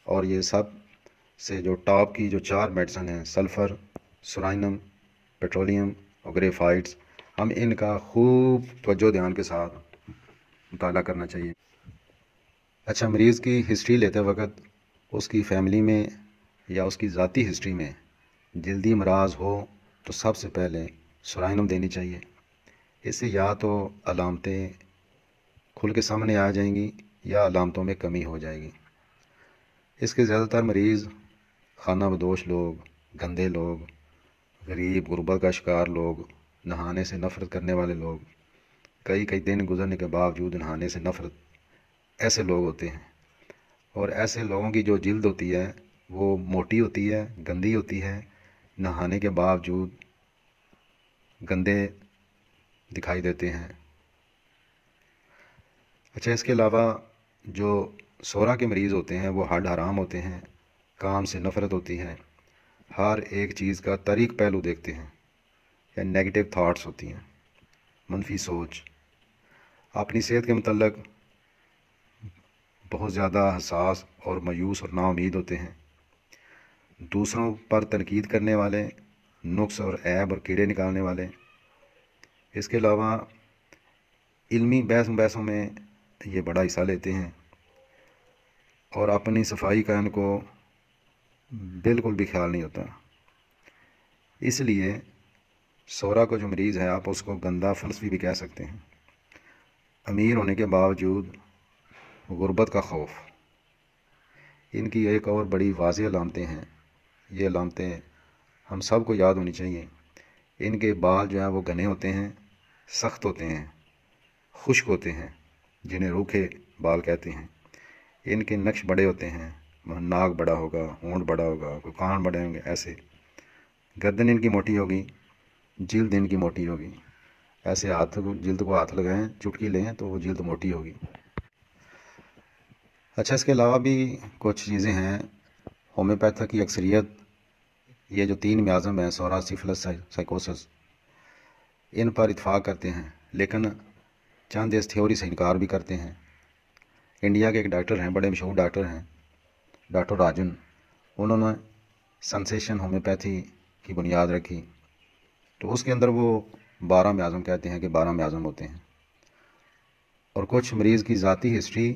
اور یہ سب سے جو ٹاپ کی جو 4 میڈیسن ہیں، سلفر، سورائنم، پیٹرولیم اور گریفائٹس، ہم ان کا خوب توجہ دھیان کے ساتھ مطالعہ کرنا چاہیے۔ اچھا، مریض کی ہسٹری لیتے وقت اس کی فیملی میں یا اس کی ذاتی ہسٹری میں جلدی امراض ہو تو سب سے پہلے سورائنم دینی چاہیے۔ اس سے یا تو علامتیں کھل کے سامنے آ جائیں گی یا علامتوں میں کمی ہو جائے گی۔ اس کے زیادہ تر مریض خانہ بدوش لوگ، گندے لوگ، غریب غربت کا شکار لوگ، نہانے سے نفرت کرنے والے لوگ، کئی دن گزرنے کے باوجود نہانے سے نفرت، ایسے لوگ ہوتے ہیں۔ اور ایسے لوگوں کی جو جلد ہوتی ہے وہ موٹی ہوتی ہے، گندی ہوتی ہے، نہانے کے باوجود گندے دکھائی دیتے ہیں۔ اچھا، اس کے علاوہ جو سورا کے مریض ہوتے ہیں وہ ہڈ حرام ہوتے ہیں، کام سے نفرت ہوتی ہے، ہر ایک چیز کا طریق پہلو دیکھتے ہیں، یا نیگیٹو تھاٹس ہوتی ہیں، منفی سوچ، اپنی صحت کے متعلق بہت زیادہ حساس اور مایوس اور نا امید ہوتے ہیں، دوسروں پر تنقید کرنے والے، نقص اور عیب اور کیڑے نکالنے والے۔ اس کے علاوہ علمی بحثوں میں یہ بڑا حصہ لیتے ہیں اور اپنی صفائی کا ان کو بالکل بھی خیال نہیں ہوتا۔ اس لیے سورا کو جو مریض ہے آپ اس کو گندا فلسفی بھی کہہ سکتے ہیں۔ امیر ہونے کے باوجود غربت کا خوف، ان کی ایک اور بڑی واضح علامتیں ہیں۔ یہ علامتیں ہم سب کو یاد ہونی چاہیے۔ ان کے بال جو ہیں وہ گھنے ہوتے ہیں، سخت ہوتے ہیں، خشک ہوتے ہیں، جنہیں روکھے بال کہتے ہیں۔ ان کے نقش بڑے ہوتے ہیں، ناک بڑا ہوگا، ہونٹ بڑا ہوگا، کوئی کان بڑے ہوں گے، ایسے۔ گردن ان کی موٹی ہوگی، جلد ان کی موٹی ہوگی، ایسے جلد کو ہاتھ لگائیں، چٹکی لیں تو وہ جلد موٹی ہوگی۔ اچھا، اس کے علاوہ بھی کچھ چیزیں ہیں۔ ہومیوپیتھک کی اکثریت یہ جو 3 میازم ہیں، سورا، سفلس، سائکوسس، ان پر اتفاق کرتے ہیں، لیکن چند اس تھیوری سے انکار بھی کرتے ہیں۔ انڈیا کے ایک ڈاکٹر ہیں، بڑے مشہور ڈاکٹر ہیں، ڈاکٹر راجن، انہوں نے سنسیشن ہومیوپیتھی کی بنیاد رکھی، تو اس کے اندر وہ 12 میازم کہتے ہیں کہ 12 میازم ہوتے ہیں۔ اور کچھ مریض کی ذاتی ہسٹری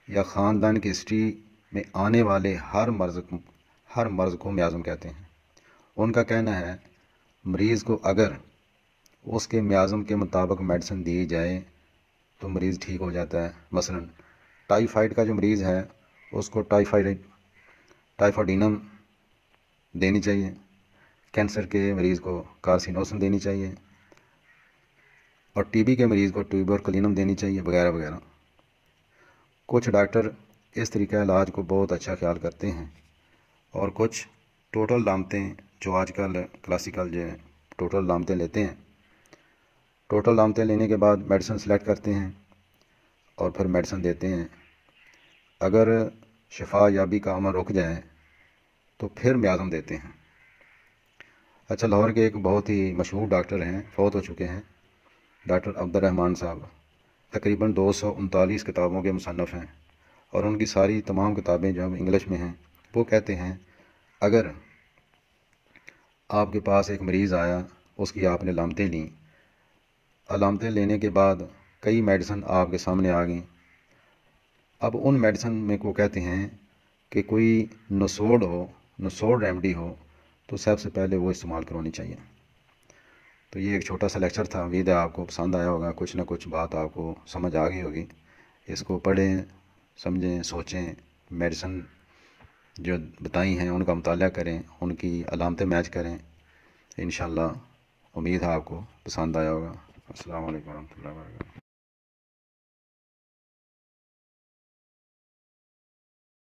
یا خاندان کی ہسٹری میں آنے والے ہر مرض کو میازم کہتے ہیں۔ ان کا کہنا ہے مریض کو اگر اس کے میازم کے مطابق میڈیسن دی جائے تو مریض ٹھیک ہو جاتا ہے۔ مثلا ٹائیفائڈ کا جو مریض ہے اس کو ٹائیفائڈینم دینی چاہیے، کینسر کے مریض کو کارسینوسن دینی چاہیے، اور ٹی بی کے مریض کو ٹیوبرکلینم دینی چاہیے، وغیرہ وغیرہ۔ کچھ ڈاکٹر اس طریقہ علاج کو بہت اچھا خیال کرتے ہیں، اور کچھ ٹوٹل علامتیں جو آج کل کلاسیکل جو ٹوٹل علامتیں لیتے ہیں، ٹوٹل علامتیں لینے کے بعد میڈیسن سلیکٹ کرتے ہیں اور پھر میڈیسن دیتے ہیں۔ اگر شفا یابی کا عمل رک جائے تو پھر میازم دیتے ہیں۔ اچھا، لاہور کے ایک بہت ہی مشہور ڈاکٹر ہیں، فوت ہو چکے ہیں، ڈاکٹر عبد الرحمن صاحب، تقریباً 239 کتابوں کے مصنف ہیں، اور ان کی ساری تمام کتابیں جو انگلش میں ہیں۔ وہ کہتے ہیں اگر آپ کے پاس ایک مریض آیا، اس کی آپ نے علامتیں لیں، علامتیں لینے کے بعد کئی میڈیسن آپ کے سامنے آ گئیں، اب ان میڈیسن میں کو کہتے ہیں کہ کوئی نسوڑ ریمیڈی ہو تو سب سے پہلے وہ استعمال کرونی چاہیے۔ تو یہ ایک چھوٹا سا لیکچر تھا، امید ہے آپ کو پسند آیا ہوگا، کچھ نہ کچھ بات آپ کو سمجھ آ گئی ہوگی۔ اس کو پڑھیں، سمجھیں، سوچیں، میڈیسن جو بتائی ہیں ان کا مطالعہ کریں، ان کی علامتیں میچ کریں۔ انشاءاللہ امید ہے آپ کو پسند آیا ہوگا۔ السلام علیکم ورحمۃ اللہ وبرکاتہ۔